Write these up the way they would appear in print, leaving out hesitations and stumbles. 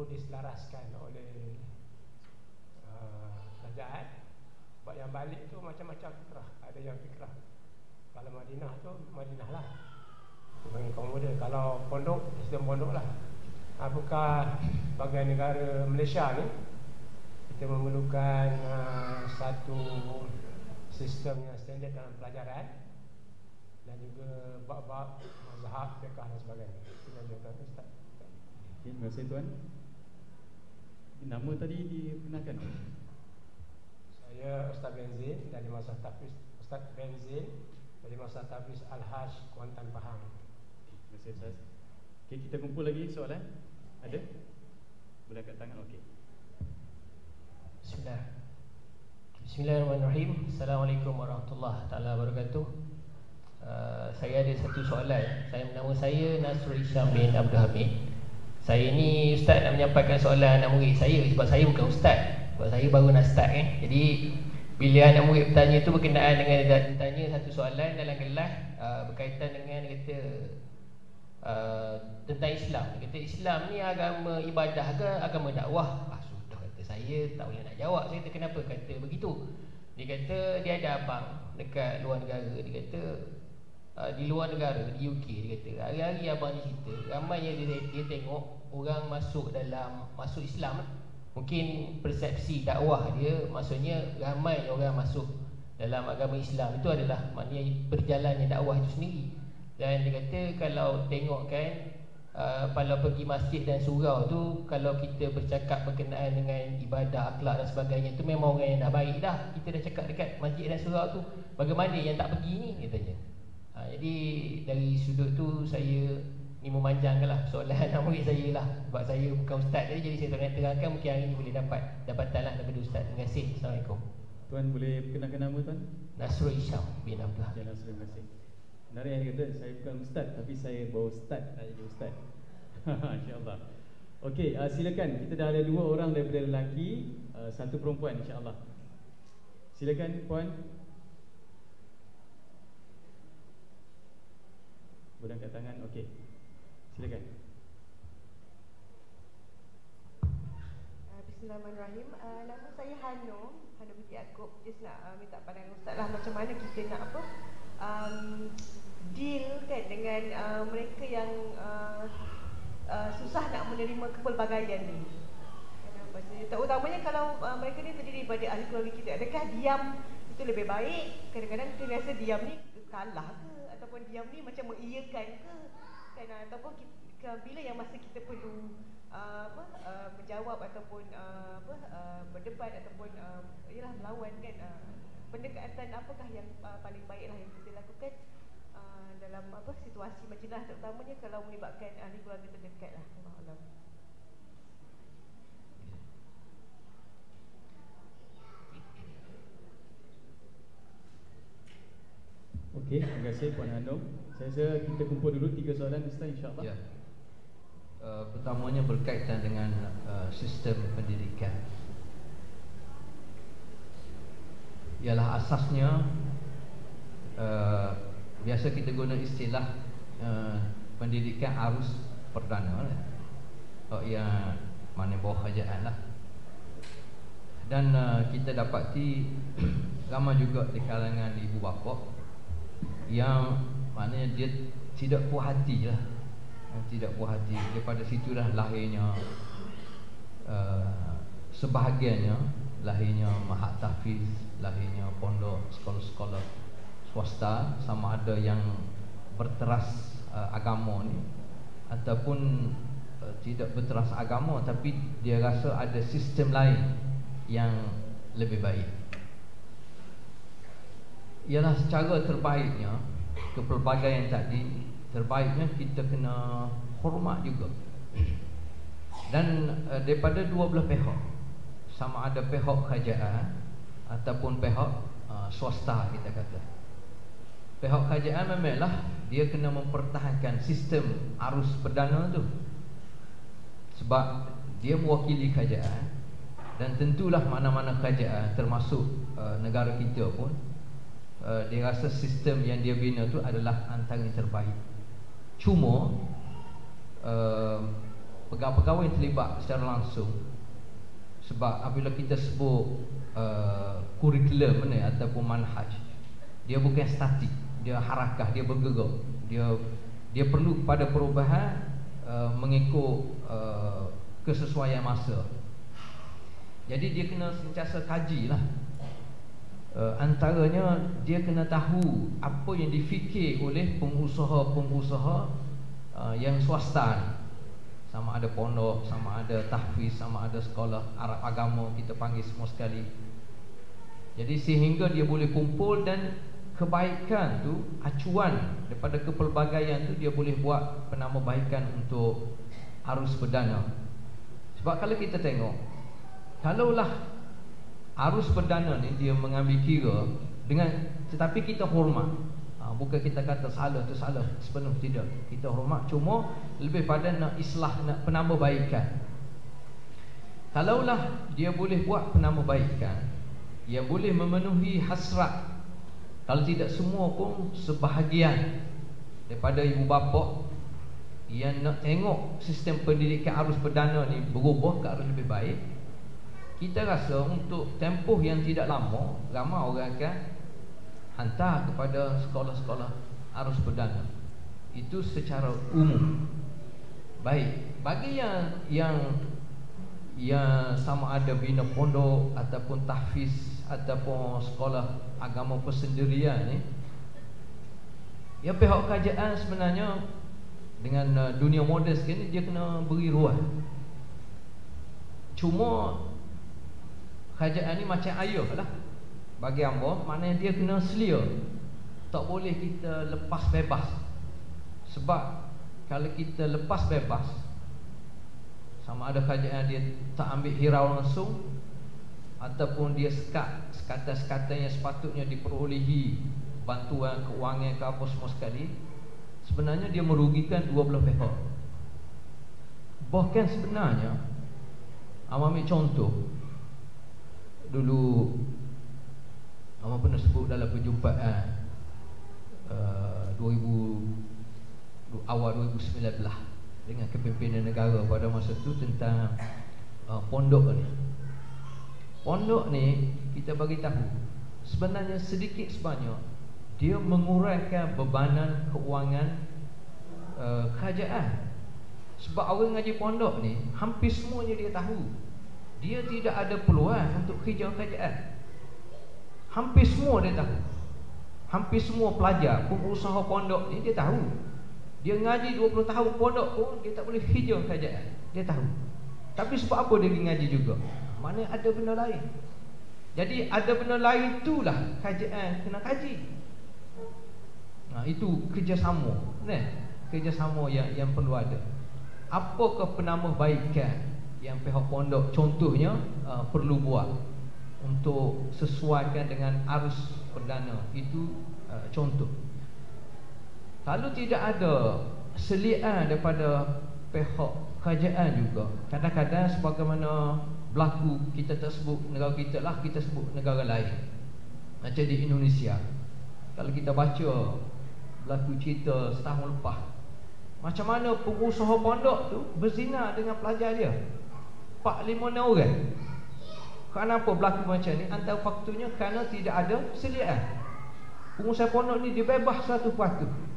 perlu diselaraskan oleh kerajaan. Sebab yang balik tu macam-macam fikrah. Ada yang fikrah kalau Madinah tu Madinah lah bagi kaum muda. Kalau pondok, sistem pondok lah. Apakah bagai negara Malaysia ni kita memerlukan satu sistem yang standard dalam pelajaran dan juga bab-bab mazhab, fiqh dan sebagainya. Terima kasih Ustaz. Terima kasih Tuan. Nama tadi dikenalkan. Saya Ustaz Benzin dari Madrasah Tahfiz, Ustaz Benzin dari Madrasah Tahfiz Al-Hajj Kuantan Pahang. Terima kasih Ustaz. Okey, kita kumpul lagi soalan. Ada? Boleh angkat tangan. Okey. Bismillahirrahmanirrahim. Assalamualaikum warahmatullahi taala wabarakatuh. Saya ada satu soalan. Nama saya Nasrul Isyam bin Abdul Hamid. Saya ni ustaz nak menyampaikan soalan anak murid saya sebab saya bukan ustaz. Sebab saya baru nak start kan. Jadi bila anak murid bertanya tu berkenaan dengan tanya satu soalan dalam kelas berkaitan dengan kata tentang Islam. Dia kata Islam ni agama ibadah ke agama dakwah? Sudah kata saya tak boleh nak jawab. Saya kata kenapa kata begitu? Dia kata dia ada abang dekat luar negara. Dia kata di luar negara, di UK, dia kata hari-hari abang ni cerita ramai yang dia tengok orang masuk Islam. Mungkin persepsi dakwah dia, maksudnya ramai orang masuk dalam agama Islam itu adalah maknanya berjalannya dakwah itu sendiri. Dan dia kata kalau tengok kan kalau pergi masjid dan surau tu, kalau kita bercakap berkenaan dengan ibadah, akhlak dan sebagainya tu memang orang yang dah baik dah. Kita dah cakap dekat masjid dan surau tu, bagaimana yang tak pergi ni, katanya. Jadi dari sudut tu saya ni memanjangkanlah soalan anak murid saya lah. Sebab saya bukan ustaz tadi, jadi saya tak nak terangkan. Mungkin hari ni boleh dapatan lah daripada ustaz. Terima kasih. Assalamualaikum. Tuan boleh perkenalkan nama Tuan? Nasrul Isyam bin Abdul Hamid. Ya, Nasrul, terima kasih. Menarik yang kata saya bukan ustaz, tapi saya bawa ustaz, tak jadi ustaz. InsyaAllah. Okey, silakan. Kita dah ada 2 orang daripada lelaki, 1 perempuan, insyaAllah. Silakan puan. Boleh angkat tangan. Okey, silakan. Bismillahirrahmanirrahim. Nama saya Hanum binti Yaakob. Just nak minta pandangan ustaz lah, macam mana kita nak deal kan dengan mereka yang susah nak menerima kepelbagaian ni. Terutamanya kalau mereka ni terdiri daripada ahli keluarga kita. Adakah diam itu lebih baik? Kadang-kadang kita rasa diam ni kalah ke, ataupun diam ni macam mengiyakan ke kan, ataupun bila yang masa kita perlu menjawab ataupun berdebat ataupun ialah melawan kan, pendekatan apakah yang paling baiklah yang kita lakukan dalam situasi majlis, terutamanya kalau melibatkan ahli keluarga terdekat lah. Allah. Okey, terima kasih Puan Hanum. Saya rasa kita kumpul dulu 3 soalan Ustaz, insya-Allah. Ya. Pertamanya berkaitan dengan sistem pendidikan. Ialah asasnya biasa kita guna istilah pendidikan arus perdana lah. Yang mana bawah kerajaan lah. Dan kita dapati ramai juga di kalangan ibu bapa yang maknanya dia tidak puas hati lah, tidak puas hati. Daripada situlah lahirnya sebahagiannya lahirnya mahat tahfiz, lahirnya pondok, sekolah-sekolah swasta, sama ada yang berteras agama ni ataupun tidak berteras agama, tapi dia rasa ada sistem lain yang lebih baik. Ialah secara terbaiknya kepelbagaian tadi, terbaiknya kita kena hormat juga. Dan daripada dua belah pihak, sama ada pihak kerajaan ataupun pihak swasta, kita kata. Pihak kerajaan memanglah dia kena mempertahankan sistem arus perdana tu, sebab dia mewakili kerajaan. Dan tentulah mana-mana kerajaan termasuk negara kita pun, dia rasa sistem yang dia bina tu adalah antara yang terbaik. Cuma pegawai-pegawai yang terlibat secara langsung. Sebab apabila kita sebut kurikulum ni ataupun manhaj, dia bukan statik, dia harakah, dia bergerak, dia perlu pada perubahan mengikut kesesuaian masa. Jadi dia kena sentiasa kaji lah. Antaranya dia kena tahu apa yang difikir oleh pengusaha-pengusaha yang swasta ni. Sama ada pondok, sama ada tahfiz, sama ada sekolah Arab agama, kita panggil semua sekali. Jadi sehingga dia boleh kumpul, dan kebaikan tu, acuan daripada kepelbagaian tu, dia boleh buat penambahbaikan untuk arus perdana. Sebab kalau kita tengok, kalaulah arus perdana ni dia mengambil kira dengan, tetapi kita hormat, bukan kita kata salah tu salah sepenuh, tidak. Kita hormat, cuma lebih pada nak islah, nak penambahbaikan. Kalaulah dia boleh buat penambahbaikan yang boleh memenuhi hasrat, kalau tidak semua pun sebahagian daripada ibu bapa yang nak tengok sistem pendidikan arus perdana ni berubah ke arah lebih baik, kita rasa untuk tempoh yang tidak lama, ramai orang akan hantar kepada sekolah-sekolah arus perdana. Itu secara umum. Baik, bagi yang sama ada bina pondok ataupun tahfiz ataupun sekolah agama persendirian ni, ya pihak kerajaan sebenarnya dengan dunia moden sekarang ni dia kena beri ruang. Cuma kerajaan ni macam ayah lah bagi hamba, maknanya dia kena selia. Tak boleh kita lepas bebas. Sebab kalau kita lepas bebas, sama ada kerajaan dia tak ambil hirau langsung, ataupun dia sekat sekatan-sekatan yang sepatutnya diperolehi bantuan keuangan ke apa semua sekali, sebenarnya dia merugikan dua belah pihak. Bahkan sebenarnya, ambil contoh, dulu Abang pernah sebut dalam perjumpaan 2019 dengan kepimpinan negara pada masa itu tentang pondok ni. Pondok ni kita bagi tahu sebenarnya sedikit sebanyak dia menguraikan bebanan keuangan kerajaan. Sebab orang ngaji pondok ni hampir semuanya dia tahu dia tidak ada peluang untuk kerja kerajaan. Hampir semua dia tahu. Hampir semua pelajar, pengusaha pondok ni dia tahu. Dia ngaji 20 tahun pondok pun dia tak boleh kerja kerajaan. Dia tahu. Tapi sebab apa dia pergi ngaji juga? Mana ada benda lain. Jadi ada benda lain itulah kerajaan kena kaji. Itu kerjasama, kerjasama yang perlu ada. Apakah penambahbaikan yang pihak pondok contohnya perlu buat untuk sesuaikan dengan arus perdana? Itu contoh. Kalau tidak ada selian daripada pihak kerajaan juga, kadang-kadang sebagaimana berlaku, kita tak sebut negara kita lah, kita sebut negara lain. Macam di Indonesia, kalau kita baca berlaku cerita setahun lepas, macam mana pengusaha pondok tu berzina dengan pelajar dia 4-5 orang. Kenapa berlaku macam ni? Antara faktornya kerana tidak ada selian. Pengusaha pondok ni dia bebas 100%.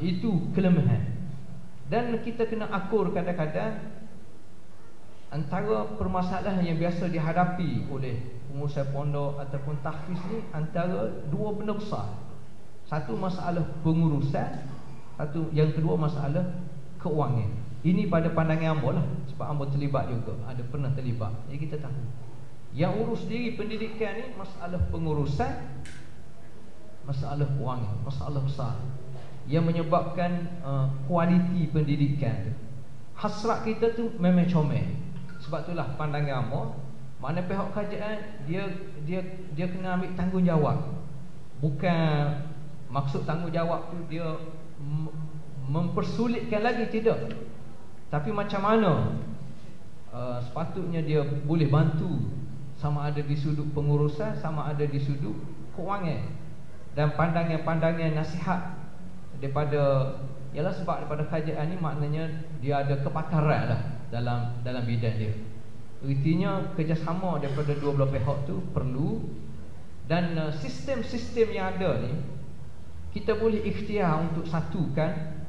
Itu kelemahan. Dan kita kena akur kadang-kadang antara permasalahan yang biasa dihadapi oleh pengusaha pondok ataupun tahfiz ni, antara dua benda besar. Satu masalah pengurusan, yang kedua masalah keuangan. Ini pada pandangan hamba lah, sebab hamba terlibat juga, ada pernah terlibat. Jadi kita tahu yang urus diri pendidikan ni masalah pengurusan, masalah kewangan, masalah besar yang menyebabkan kualiti pendidikan tu. Hasrat kita tu memang comel. Sebab itulah pandangan hamba, mana pihak kerajaan dia kena ambil tanggungjawab. Bukan maksud tanggungjawab tu dia mempersulitkan lagi, tidak. Tapi macam mana sepatutnya dia boleh bantu, sama ada di sudut pengurusan, sama ada di sudut kewangan. Dan pandangan-pandangan nasihat daripada ialah sebab daripada kerajaan ni maknanya dia ada kepakaran lah dalam bidang dia. Ertinya kerjasama daripada dua belah pihak tu perlu. Dan sistem-sistem yang ada ni kita boleh ikhtiar untuk satukan,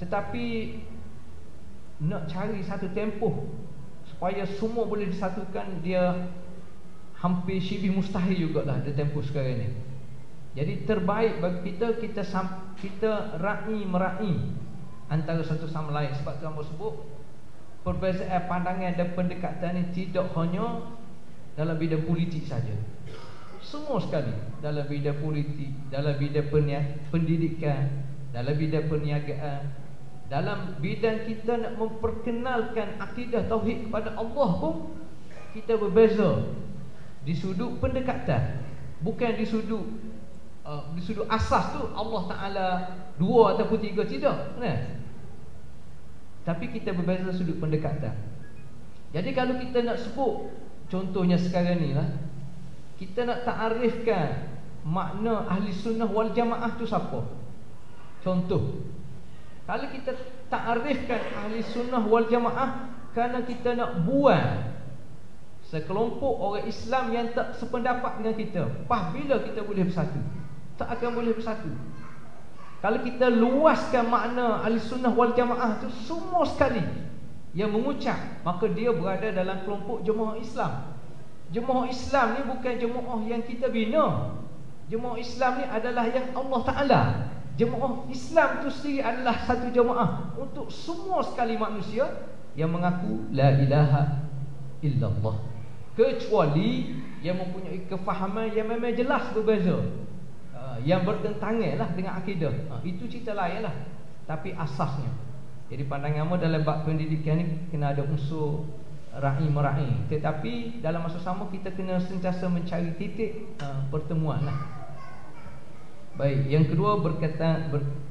tetapi nak cari satu tempoh supaya semua boleh disatukan, dia hampir syibih mustahil jugalah di tempoh sekarang ni. Jadi terbaik bagi kita ra'i antara satu sama lain. Sebab tu hamba sebut perbezaan pandangan dan pendekatan ni tidak hanya dalam bidang politik saja. Semua sekali, dalam bidang politik, dalam bidang pendidikan, dalam bidang perniagaan, dalam bidang kita nak memperkenalkan akidah tauhid kepada Allah pun kita berbeza di sudut pendekatan, bukan di sudut asas tu Allah Ta'ala dua ataupun tiga, tidak, tapi kita berbeza sudut pendekatan. Jadi kalau kita nak sebut, contohnya sekarang ni lah, kita nak ta'arifkan makna ahli sunnah wal jamaah tu siapa. Contoh, kalau kita ta'arifkan ahli sunnah wal jamaah kerana kita nak buang sekelompok orang Islam yang tak sependapat dengan kita, bila kita boleh bersatu? Tak akan boleh bersatu. Kalau kita luaskan makna ahli sunnah wal jamaah tu semua sekali yang mengucap, maka dia berada dalam kelompok jemaah Islam. Jemaah Islam ni bukan jemaah yang kita bina. Jemaah Islam ni adalah yang Allah Ta'ala. Jemaah Islam tu sendiri adalah satu jemaah untuk semua sekali manusia yang mengaku la ilaha illallah, kecuali yang mempunyai kefahaman yang memang jelas berbeza, yang bertentangan lah dengan akidah. Itu cerita lain lah. Tapi asasnya, jadi pandanganmu dalam bab pendidikan ni kena ada unsur ra'i-mera'i, tetapi dalam masa sama kita kena sentiasa mencari titik pertemuan lah. Baik, yang kedua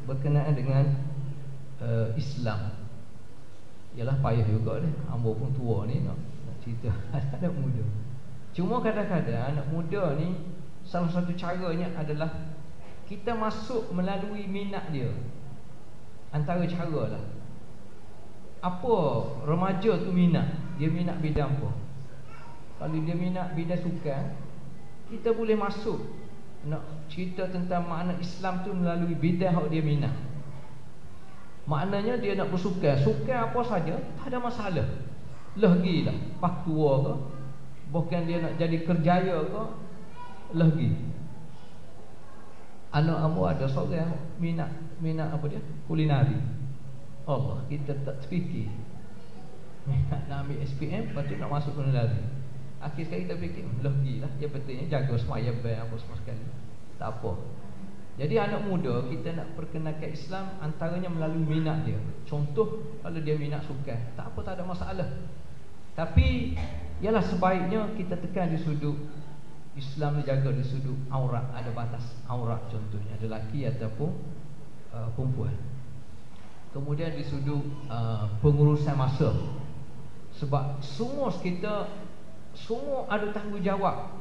berkenaan dengan Islam. Yalah payah juga deh, hamba pun tua ni nak cerita anak muda. Cuma kadang-kadang anak muda ni salah satu caranya adalah kita masuk melalui minat dia. Antara cara lah, apa remaja tu minat, dia minat bidang apa. Kalau dia minat bidang sukan, kita boleh masuk nak cerita tentang makna Islam tu melalui bidang yang dia minat. Maknanya dia nak bersukan, sukan apa saja, tak ada masalah. Lagi lah, pak tua ke, bukan dia nak jadi kerjaya ke, lagi. Anak ambo ada seorang minat apa dia? Kulinari. Allah, kita tak terfikir nak ambil SPM, lepas tu nak masuk kulinari. Akhir sekali kita fikir, lagi lah, dia betulnya jaga semaya bayar apa semua sekali, tak apa. Jadi anak muda kita nak perkenalkan Islam antaranya melalui minat dia. Contoh, kalau dia minat sukan, tak apa, tak ada masalah. Tapi ialah sebaiknya kita tekan di sudut Islam dijaga di sudut aurat, ada batas aurat, contohnya ada lelaki ataupun perempuan. Kemudian di sudut pengurusan masa, sebab semua kita semua ada tanggungjawab.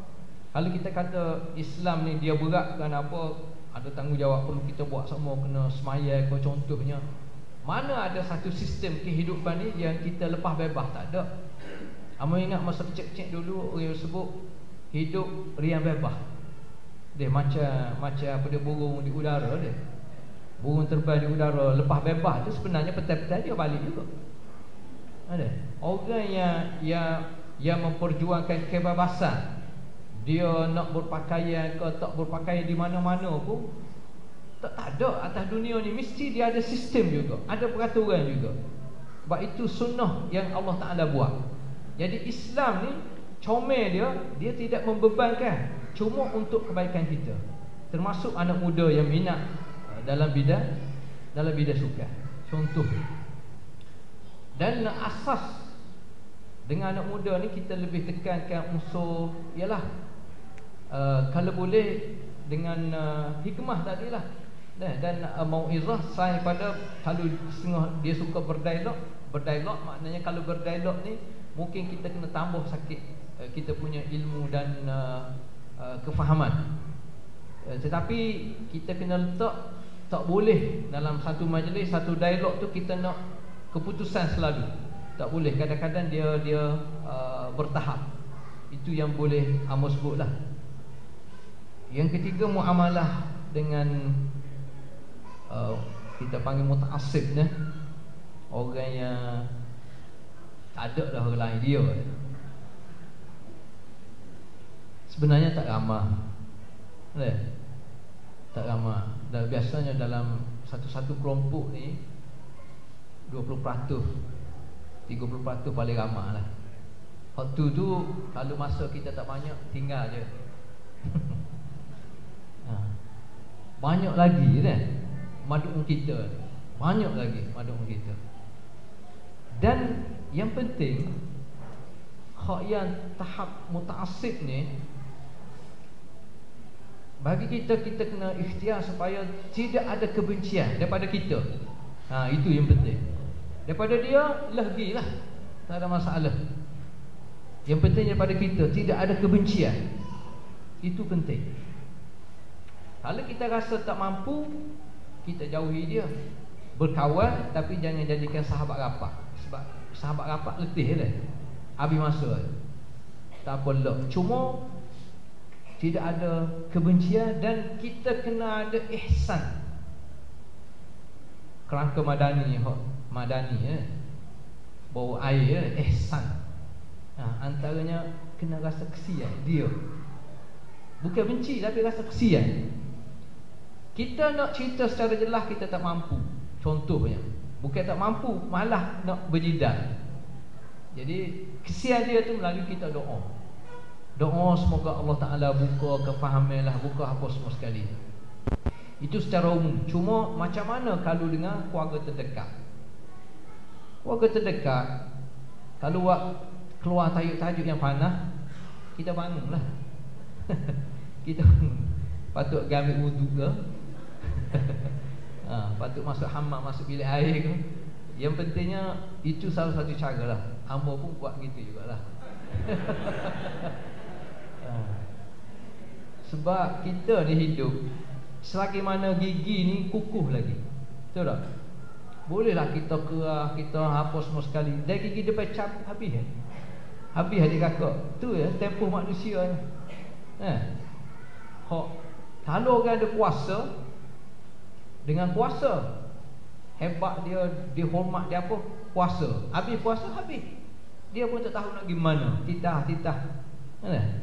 Kalau kita kata Islam ni dia berat kerana apa, ada tanggungjawab perlu kita buat semua, kena semaya ke contohnya. Mana ada satu sistem kehidupan ni yang kita lepas bebas, tak ada. Kamu ingat masa kecil-kecil dulu orang sebut hidup riang bebas. Dia macam apa dia, burung di udara dia. Burung terbang di udara lepas bebas tu sebenarnya petai-petai dia balik juga. Ada orang yang memperjuangkan kebebasan, dia nak berpakaian ke tak berpakaian di mana-mana pun tak ada atas dunia ni, mesti dia ada sistem juga, ada peraturan juga. Sebab itu sunnah yang Allah Ta'ala buat. Jadi Islam ni comel dia tidak membebankan, cuma untuk kebaikan kita. Termasuk anak muda yang minat dalam bidang sukan, contoh. Dan asas dengan anak muda ni kita lebih tekankan unsur ialah kalau boleh dengan hikmah tadilah. Dan mauizah saya pada kalau setengah dia suka berdialog maknanya kalau berdialog ni mungkin kita kena tambah sakit kita punya ilmu dan kefahaman. Tetapi kita kena letak Tak boleh dalam satu majlis, satu dialog tu kita nak keputusan selalu. Tak boleh, kadang-kadang dia bertahap. Itu yang boleh Amo sebutlah. Yang ketiga, muamalah dengan kita panggil mutaassib ni, orang yang tak ada dah orang lain dia. Sebenarnya tak ramah, tak ramah. Dan biasanya dalam satu kelompok ni 20%, 30% paling ramah lah. Waktu tu kalau masa kita tak banyak, tinggal je. Banyak lagi kan madun kita, banyak lagi madun kita. Dan yang penting, hak yang tahap mutaassib ni, bagi kita kena ikhtiar supaya tidak ada kebencian daripada kita. Itu yang penting. Daripada dia lagi lah, tak ada masalah. Yang penting daripada kita tidak ada kebencian. Itu penting. Kalau kita rasa tak mampu, kita jauhi dia. Berkawan tapi jangan jadikan sahabat rapat. Sebab sahabat rapat letih dah, habis masa. Tak apa. Cuma tidak ada kebencian dan kita kena ada ihsan. Kerangka madani, bawa air, ihsan. Antaranya kena rasa kesian dia. Bukan benci tapi rasa kesian. Kita nak cerita secara jelas, kita tak mampu. Contohnya, bukan tak mampu, malah nak berjidal. Jadi kesian dia tu melalui kita doa. Doa semoga Allah Ta'ala buka kefahaman lah, buka apa semua sekali. Itu secara umum. Cuma macam mana kalau dengan keluarga terdekat? Keluarga terdekat, kalau keluar tajuk-tajuk yang panas, kita bangun lah. Kita patut ambil wuduk ke, patut masuk hammam, masuk bilik air ke. Yang pentingnya itu salah satu cara lah. Hamba pun buat gitu jugalah. Sebab kita ni hidup, selagi mana gigi ni kukuh lagi, betul tak? Bolehlah kita kerah, kita apa semua sekali, dan gigi dia pecah, habis kan? Habis adik kakak. Tu ya tempoh manusia ni. Kalau orang ada kuasa, dengan kuasa hebat dia, dihormat dia apa? Kuasa. Habis kuasa, habis. Dia pun tak tahu nak gimana. Titah.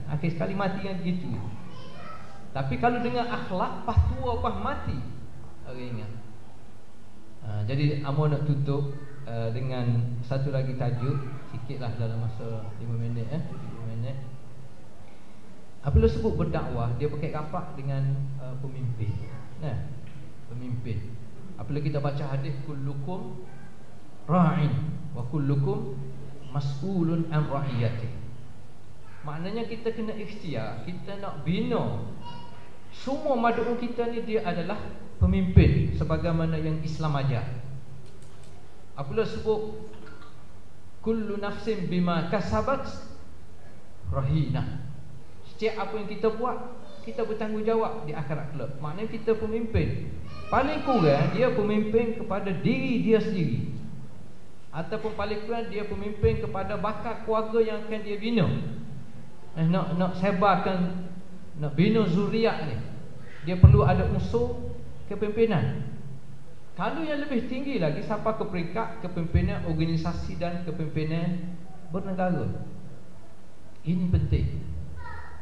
Akhir sekali mati kan begitu. Tapi kalau dengan akhlak, pas tua pas mati, orang ingat. Jadi Amo nak tutup dengan satu lagi tajuk, sikitlah dalam masa 5 minit 5 minit. Apabila sebut berdakwah, dia pakai kapak dengan pemimpin. Pemimpin. Apabila kita baca hadis, kullukum ra'in wa kullukum mas'ulun an ra'iyati. Maknanya kita kena ikhtiar, kita nak bina. Semua mad'u kita ni dia adalah pemimpin sebagaimana yang Islam ajar. Apabila sebut kullu nafsin bima kasabat rahina, setiap apa yang kita buat, kita bertanggungjawab di akhirat kelak. Maknanya kita pemimpin. Paling kurang dia pemimpin kepada diri dia sendiri, ataupun paling kurang dia pemimpin kepada bakal keluarga yang akan dia bina. Nak sebarkan, nak bina zuriat ni, dia perlu ada unsur kepimpinan. Kalau yang lebih tinggi lagi, sampai ke peringkat kepimpinan organisasi dan kepimpinan bernegara. Ini penting.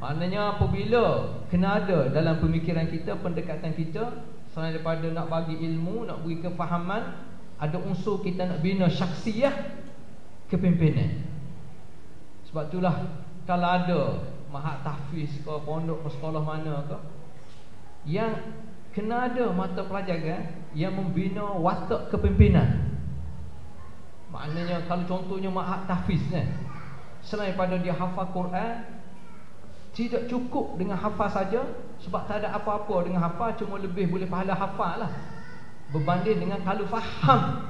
Maknanya apabila kena ada dalam pemikiran kita, pendekatan kita, selain daripada nak bagi ilmu, nak beri kefahaman, ada unsur kita nak bina syakhsiyah kepimpinan. Sebab itulah kalau ada mahat tahfiz ke pondok ke sekolah mana ke, yang kena ada mata pelajaran yang membina watak kepimpinan. Maknanya kalau contohnya mahat tahfiz ni, selain daripada dia hafal Quran, tidak cukup dengan hafal saja, sebab tak ada apa-apa dengan hafal, cuma lebih boleh pahala hafal lah, berbanding dengan kalau faham.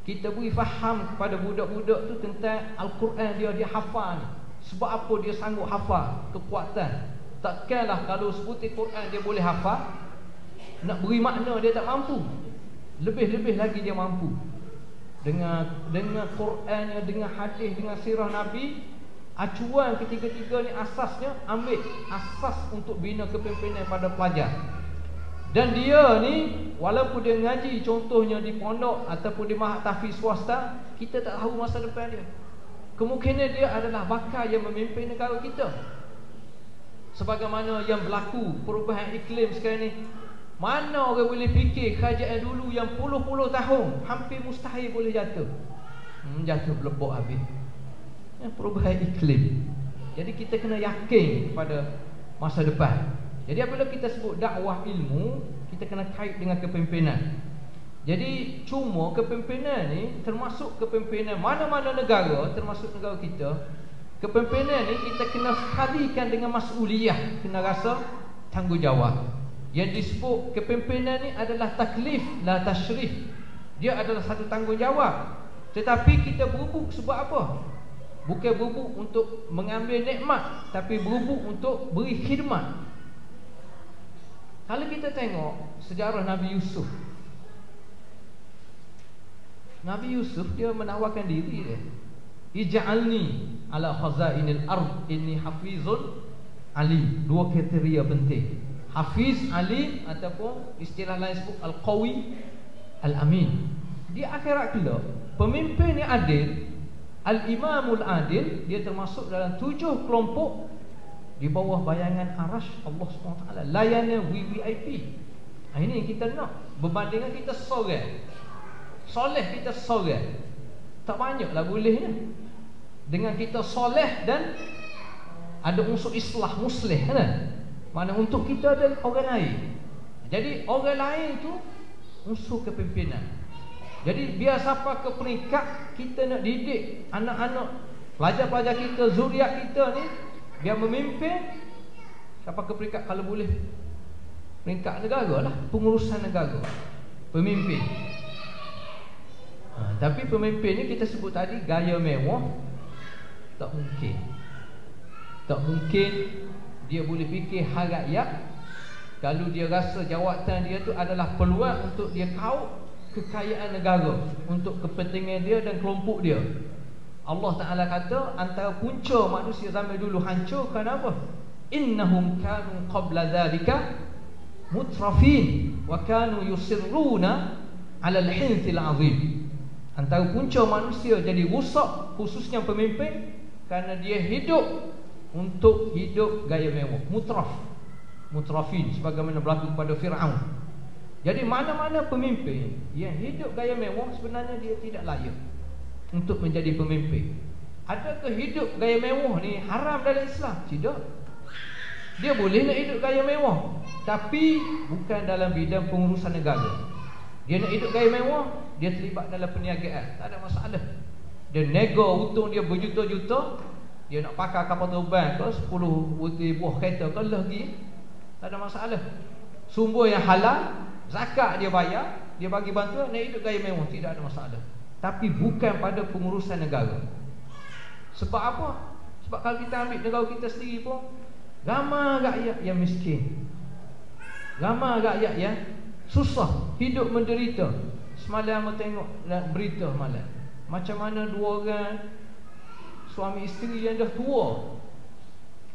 Kita beri faham kepada budak-budak tu tentang Al-Quran, dia hafal ni. Sebab apa dia sanggup hafal, kekuatan. Takkanlah kalau sebutir Quran dia boleh hafal, nak beri makna dia tak mampu. Lebih-lebih lagi dia mampu. Dengan Qurannya, dengan hadis, dengan sirah Nabi. Acuan ketiga-tiga ni asasnya ambil asas untuk bina kepimpinan pada pelajar. Dan dia ni walaupun dia ngaji contohnya di pondok ataupun di mahat tahfiz swasta, kita tak tahu masa depan dia. Kemungkinan dia adalah bakal yang memimpin negara kita. Sebagaimana yang berlaku perubahan iklim sekarang ni, mana orang boleh fikir kerajaan dulu yang puluh-puluh tahun hampir mustahil boleh jatuh. Jatuh belebok habis. Perubahan iklim. Jadi kita kena yakin pada masa depan. Jadi apabila kita sebut dakwah ilmu, kita kena kait dengan kepimpinan. Jadi cuma kepimpinan ni termasuk kepimpinan mana-mana negara, termasuk negara kita. Kepimpinan ni kita kena sekalikan dengan mas'uliyah, kena rasa tanggungjawab. Yang disebut kepimpinan ni adalah taklif, la tashrif. Dia adalah satu tanggungjawab. Tetapi kita berubuk sebab apa? Bukan berubuk untuk mengambil nikmat, tapi berubuk untuk beri khidmat. Kalau kita tengok sejarah Nabi Yusuf, Nabi Yusuf dia menawarkan diri dia. Ij'alni ala khazainil ard inni hafizun alim. Dua kriteria penting. Hafiz, alim, ataupun istilah lain sebut al-qawi, al-amin. Di akhirat kelak, pemimpin yang adil, al-imamul adil, dia termasuk dalam 7 kelompok di bawah bayangan arash Allah SWT, layanan VVIP. Ini yang kita nak. Berbandingan kita seorang, soleh kita seorang, tak banyaklah bolehnya. Dengan kita soleh dan ada unsur islah, muslih, kan? Mana untuk kita ada orang lain. Jadi orang lain tu unsur kepimpinan. Jadi biar sampai ke peringkat kita nak didik anak-anak, pelajar-pelajar kita, zuriat kita ni, biar memimpin sampai ke peringkat, kalau boleh peringkat negara lah, pengurusan negara, pemimpin. Tapi pemimpin ni kita sebut tadi gaya mewah, tak mungkin. Tak mungkin dia boleh fikir hal rakyat kalau dia rasa jawatan dia tu adalah peluang untuk dia kaut kekayaan negara untuk kepentingan dia dan kelompok dia. Allah Ta'ala kata antara punca manusia zaman dulu hancur kerana apa? Innahum kanu qabla dhalika mutrafin wa kanu yusirruna ala al-hinthil azim. Antara punca manusia jadi rusak, khususnya pemimpin, kerana dia hidup untuk hidup gaya mewah, mutrafin, sebagaimana berlaku pada Fir'aun. Jadi mana-mana pemimpin yang hidup gaya mewah, sebenarnya dia tidak layak untuk menjadi pemimpin. Adakah hidup gaya mewah ni haram dalam Islam? Tidak. Dia boleh nak hidup gaya mewah, tapi bukan dalam bidang pengurusan negara. Dia nak hidup gaya mewah, dia terlibat dalam perniagaan, tak ada masalah. Dia nego untung dia berjuta-juta, dia nak pakai kapal terbang ke 10 buah kereta ke lagi, tak ada masalah. Sumber yang halal, zakat dia bayar, dia bagi bantuan, nak hidup gaya mewah, tidak ada masalah. Tapi bukan pada pengurusan negara. Sebab apa? Sebab kalau kita ambil negara kita sendiri pun, ramai rakyat yang miskin, ramai rakyat yang susah, hidup menderita. Semalam saya tengok berita malam, macam mana 2 orang suami isteri yang dah tua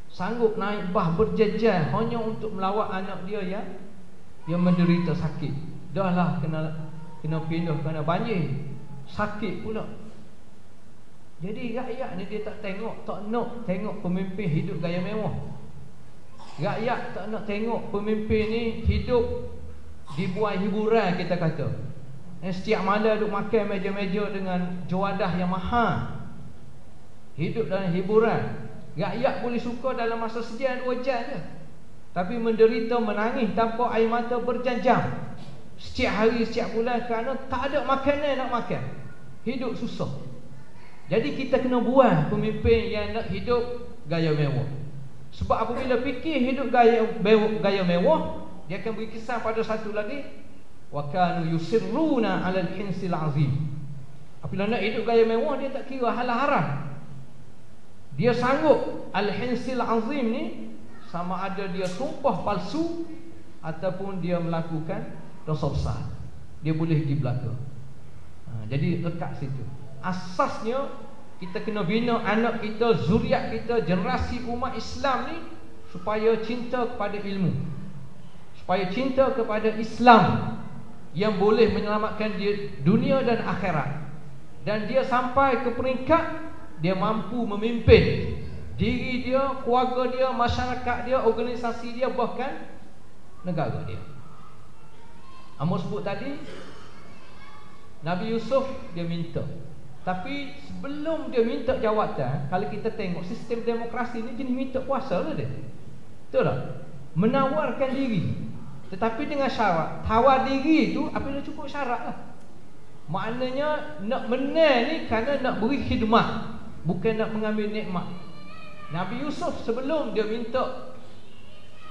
sanggup naik bah berjajan hanya untuk melawat anak dia yang menderita sakit. Dah lah kena pindah kerana banjir, sakit pula. Jadi rakyat ni dia tak nak tengok pemimpin hidup gaya mewah. Rakyat tak nak tengok pemimpin ni hidup dibuat hiburan, kita kata. Setiap malam duk makan meja-meja dengan juadah yang mahal, hidup dalam hiburan. Rakyat boleh suka dalam masa sejam 2 jam je, tapi menderita, menangis tanpa air mata berjam-jam, setiap hari, setiap bulan, kerana tak ada makanan nak makan, hidup susah. Jadi kita kena buat pemimpin yang nak hidup gaya mewah. Sebab apabila fikir hidup gaya mewah, dia akan beri kesan pada satu lagi, wa kanu yusirruna 'alal hinsil azim. Apabila nak hidup gaya mewah, dia tak kira halal haram. Dia sanggup al-hinsil azim ni, sama ada dia sumpah palsu ataupun dia melakukan dosa besar, dia boleh di belaka. Jadi lekat situ. Asasnya kita kena bina anak kita, zuriat kita, generasi umat Islam ni supaya cinta kepada ilmu, supaya cinta kepada Islam yang boleh menyelamatkan dia dunia dan akhirat. Dan dia sampai ke peringkat dia mampu memimpin diri dia, keluarga dia, masyarakat dia, organisasi dia, bahkan negara dia. Amos sebut tadi Nabi Yusuf dia minta. Tapi sebelum dia minta jawatan, kalau kita tengok sistem demokrasi ni jenis minta kuasa lah dia. Betul tak? Menawarkan diri. Tetapi dengan syarat, tawar diri tu apabila cukup syarat lah. Maknanya nak menang ni kerana nak beri khidmat, bukan nak mengambil nikmat. Nabi Yusuf sebelum dia minta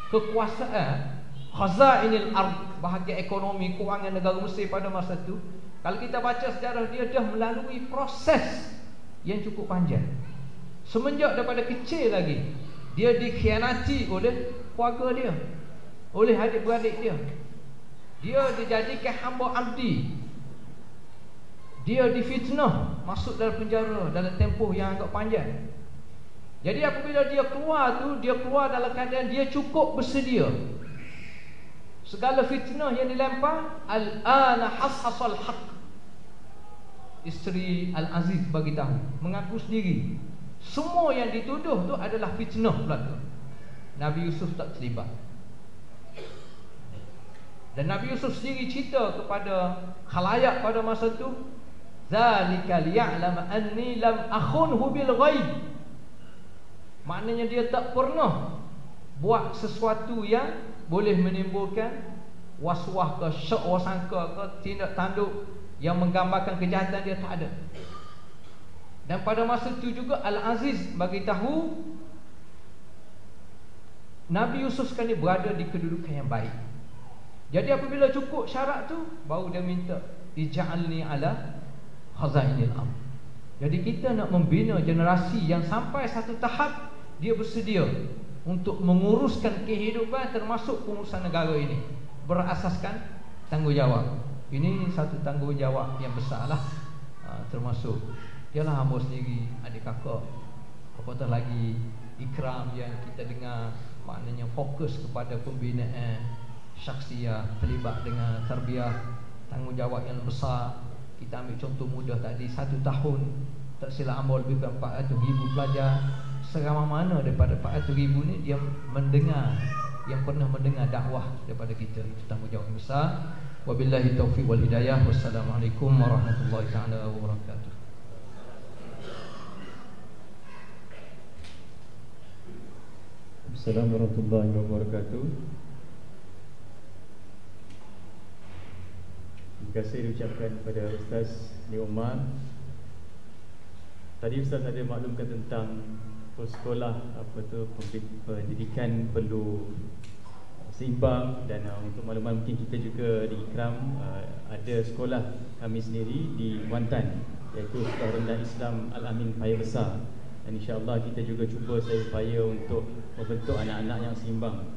kekuasaan khazainil ard, bahagian ekonomi kewangan negara Mesir pada masa tu, kalau kita baca sejarah dia dah melalui proses yang cukup panjang. Semenjak daripada kecil lagi dia dikhianati oleh keluarga dia, oleh adik-beradik dia. Dia dijadikan hamba abdi. Dia difitnah, masuk dalam penjara dalam tempoh yang agak panjang. Jadi apabila dia keluar tu, dia keluar dalam keadaan dia cukup bersedia. Segala fitnah yang dilempar, al-ana hashasal haq. Isteri Al-Aziz bagi tahu, mengaku sendiri semua yang dituduh tu adalah fitnah belaka. Nabi Yusuf tak terlibat. Dan Nabi Yusuf sendiri cerita kepada khalayak pada masa tu, zalika liya'lama anni lam akhunhu bil ghaib. Maknanya dia tak pernah buat sesuatu yang boleh menimbulkan waswah ke syak wasangka ke tindak tanduk yang menggambarkan kejahatan, dia tak ada. Dan pada masa itu juga Al-Aziz bagi tahu Nabi Yusuf sekali berada di kedudukan yang baik. Jadi apabila cukup syarat tu, baru dia minta ij'alni ala khazainil ardh. Jadi kita nak membina generasi yang sampai satu tahap dia bersedia untuk menguruskan kehidupan termasuk pengurusan negara ini berasaskan tanggungjawab. Ini satu tanggungjawab yang besar lah. Termasuk ialah hamba sendiri, adik kakak, apatah lagi ikram yang kita dengar, maknanya fokus kepada pembinaan syakhsiah, terlibat dengan tarbiyah, tanggungjawab yang besar. Kita ambil contoh mudah tadi, 1 tahun tak silap amal lebih kurang 400,000 pelajar. Seramai mana daripada 400,000 ni dia mendengar, yang pernah mendengar dakwah daripada kita. Itu tanggungjawab yang besar. Wabillahi taufiq wal hidayah. Wassalamualaikum warahmatullahi taala wabarakatuh. Assalamualaikum warahmatullahi wabarakatuh. Terima kasih diucapkan kepada Ustaz Ni Omar. Tadi Ustaz ada maklumkan tentang sekolah pendidikan perlu seimbang. Dan untuk makluman mungkin kita juga di Ikram ada sekolah kami sendiri di Kuantan, iaitu Sekolah Rendah Islam Al-Amin Paya Besar. Dan insya-Allah kita juga cuba saya upaya untuk membentuk anak-anak yang seimbang.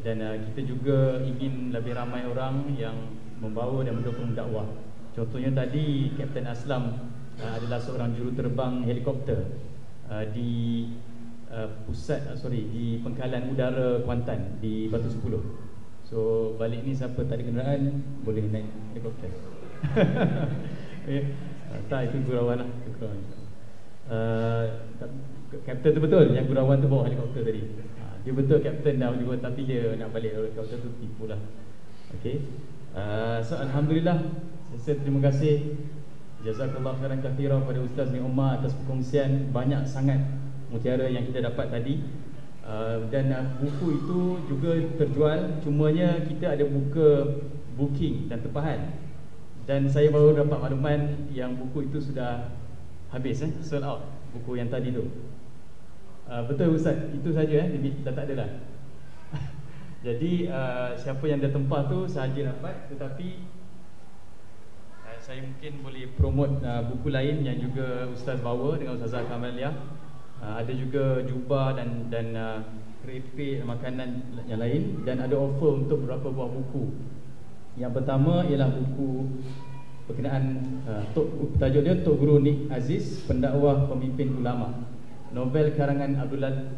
Dan kita juga ingin lebih ramai orang yang membawa dan mendukung dakwah. Contohnya tadi Kapten Aslam adalah seorang juruterbang helikopter di di Pangkalan Udara Kuantan di Batu 10. So balik ni siapa tak ada kenderaan boleh naik helikopter. Tak, itu gurauan lah. Kapten tu betul, yang gurauan tu bawa helikopter tadi. Dia betul kapten dah juga, tapi dia nak balik helikopter tu tipu lah. Okay. So alhamdulillah, saya terima kasih, jazakallah khairan kathira pada Ustaz Ni Omar atas perkongsian banyak sangat mutiara yang kita dapat tadi. Dan buku itu juga terjual, cumanya kita ada buka booking dan tempahan. Dan saya baru dapat makluman yang buku itu sudah habis, sold out buku yang tadi tu. Betul Ustaz, itu saja dah tak ada dah. Jadi siapa yang dah tempah tu sahaja dapat. Tetapi saya mungkin boleh promote buku lain yang juga Ustaz bawa dengan Ustazah Kamaliah. Ada juga jubah dan keripik, makanan yang lain, dan ada offer untuk beberapa buah buku. Yang pertama ialah buku berkenaan tajuk dia Tok Guru Nik Aziz, Pendakwah Pemimpin Ulama. Novel karangan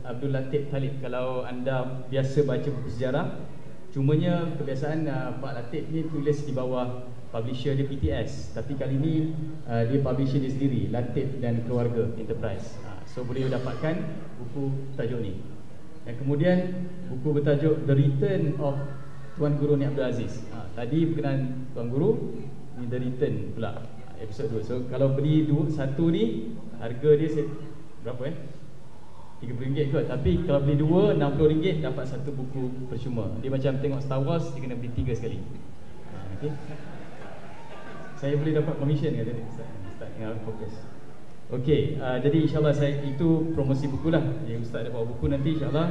Abdul Latif Talib. Kalau anda biasa baca buku sejarah, cumanya kebiasaan Pak Latif ni tulis di bawah publisher dia PTS, tapi kali ni dia publisher dia sendiri, Latif dan Keluarga Enterprise. So boleh dapatkan buku tajuk ni. Dan kemudian buku bertajuk The Return of Tuan Guru Nik Abdul Aziz. Tadi berkenaan Tuan Guru, ni The Return pula, episod 2. So kalau beli satu ni, harga dia berapa RM30 kot. Tapi kalau beli dua, RM60 dapat satu buku percuma. Dia macam tengok Star Wars, dia kena beli 3 sekali. Okay. Saya boleh dapat commission kata dia. Ustaz tengah fokus. Okey, jadi insyaAllah itu promosi buku lah. Jadi Ustaz ada bawa buku nanti insyaAllah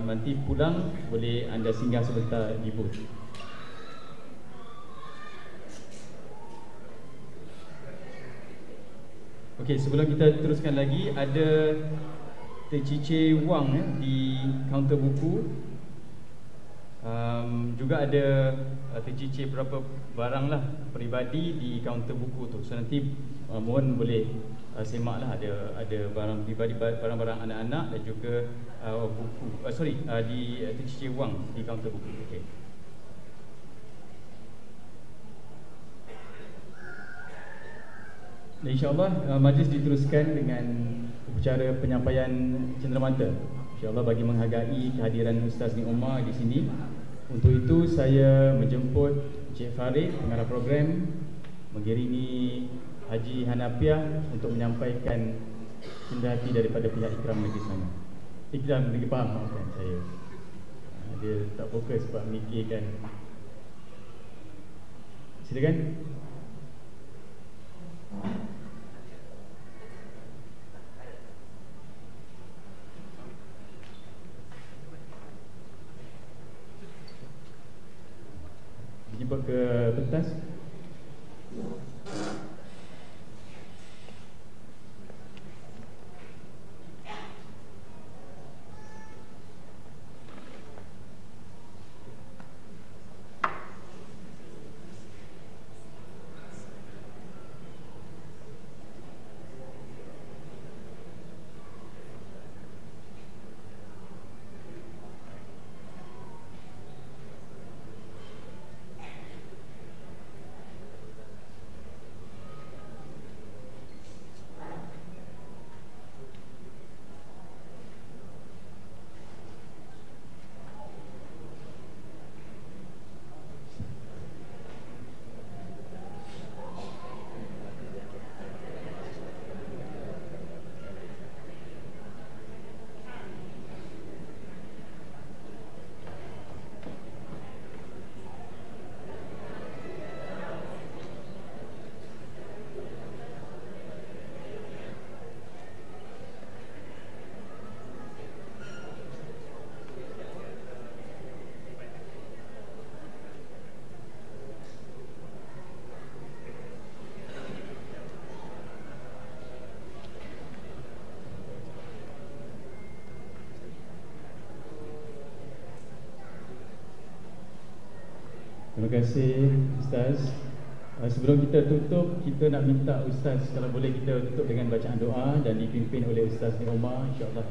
nanti pulang boleh anda singgah sebentar di booth. Okey, sebelum kita teruskan lagi, ada tercicir wang di kaunter buku. Juga ada tercicir beberapa barang lah peribadi di kaunter buku tu. So nanti mohon boleh semak lah, ada barang peribadi, barang-barang anak-anak dan juga buku di tercicir wang di kaunter buku. Okey. InsyaAllah majlis diteruskan dengan upacara penyampaian cenderamata, InsyaAllah bagi menghargai kehadiran Ustaz Nik Omar di sini. Untuk itu saya menjemput Encik Farid, pengarah program, mengiringi Haji Hanafiah untuk menyampaikan cinta hati daripada pihak Ikram Negeri sana. Ikram Negeri Pahang, maafkan saya. Dia tak fokus sebab memikirkan. Silakan. Jumpa ke pentas. Terima kasih Ustaz. Sebelum kita tutup, kita nak minta Ustaz kalau boleh kita tutup dengan bacaan doa dan dipimpin oleh Ustaz Nik Omar, insya-Allah.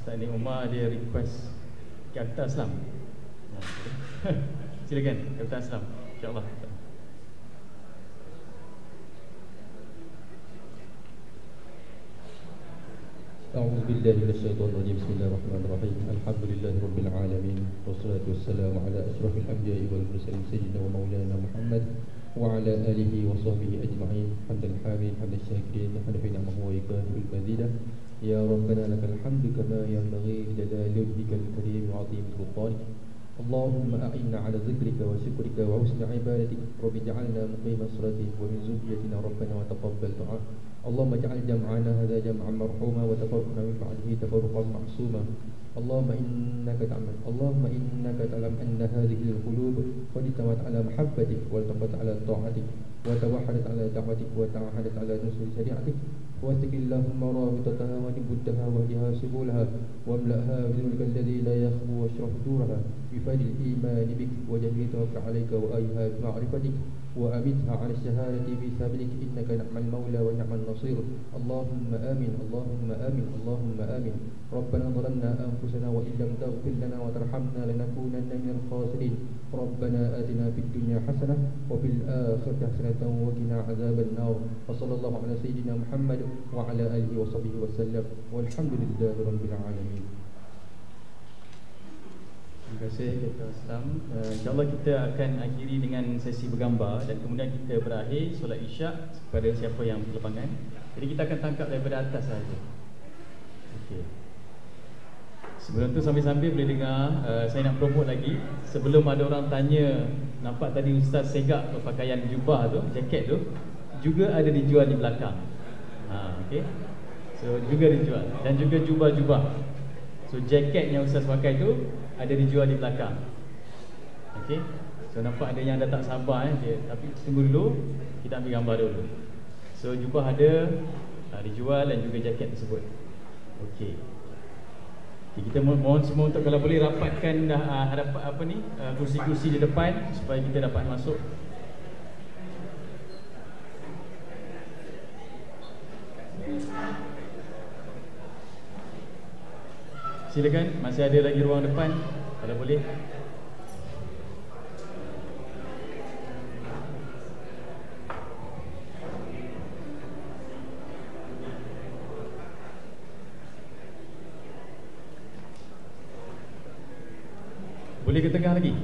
Ustaz Nik Omar dia request ke atas lah. Silakan ke atas lah, insya-Allah. أعوذ بالله من الشيطان الرجيم بسم الله الرحمن الرحيم الحمد لله رب العالمين والصلاة والسلام على أشرف الأنبياء والمرسلين سيدنا ومولانا محمد وعلى آله وصحبه أجمعين حمدا الحامدين حمدا الشاكرين حمدا في نعمه وإكرامه المزيدة يا ربنا لك الحمد كما ينبغي لجلال وجهك الكريم وعظيم سلطانك. اللهم أعنا على ذكرك وشكرك وحسن عبادتك. رب اجعلنا مقيم الصلاة ومن ذريتنا ربنا وتقبل دعاء. اللهم اجعل جمعنا هذا جمعا مرحوما وتفرقنا من بعده تفرقا معصوما. اللهم إنك تعلم أن هذه القلوب قد اجتمعت على محبتك والتقت على طاعتك وتوحدت على دعوتك وتعاهدت على نصر شريعتك. واستك اللهم رابطتها ونبتها واهدها سبلها واملأها بذنك الذي لا يخبو واشرح صدورها بفضل الإيمان بك وجميل التوكل عليك وآيها بمعرفتك وأمتها على الشهادة في سبيلك إنك نعم المولى ونعم النصير. اللهم آمين اللهم آمين اللهم آمين. ربنا ظلمنا أنفسنا وإن لم تغفر لنا وترحمنا لنكونن من الخاسرين. ربنا آتنا في الدنيا حسنة وفي الآخرة حسنة وقنا عذاب النار. وصلى الله على سيدنا محمد وعلى آله وصحبه وسلم والحمد لله رب العالمين. Terima kasih Dr. Aslam. InsyaAllah kita akan akhiri dengan sesi bergambar dan kemudian kita berakhir solat isyak kepada siapa yang berkelepangan. Jadi kita akan tangkap daripada atas sahaja. Okey. Sebelum tu sambil-sambil boleh dengar, saya nak promote lagi. Sebelum ada orang tanya, nampak tadi Ustaz segak berpakaian jubah tu, jaket tu juga ada dijual di belakang. Okey. So juga dijual dan juga jubah-jubah. So jaket yang Ustaz pakai tu ada dijual di belakang. Okey. So nampak ada yang dah tak sabar dia, tapi tunggu dulu, kita ambil gambar dulu. So jubah ada dijual dan juga jaket tersebut. Okey. Okay, kita mohon semua untuk kalau boleh rapatkan hadapan kursi-kursi di depan supaya kita dapat masuk. Silakan, masih ada lagi ruang depan kalau boleh. Boleh ke tengah lagi?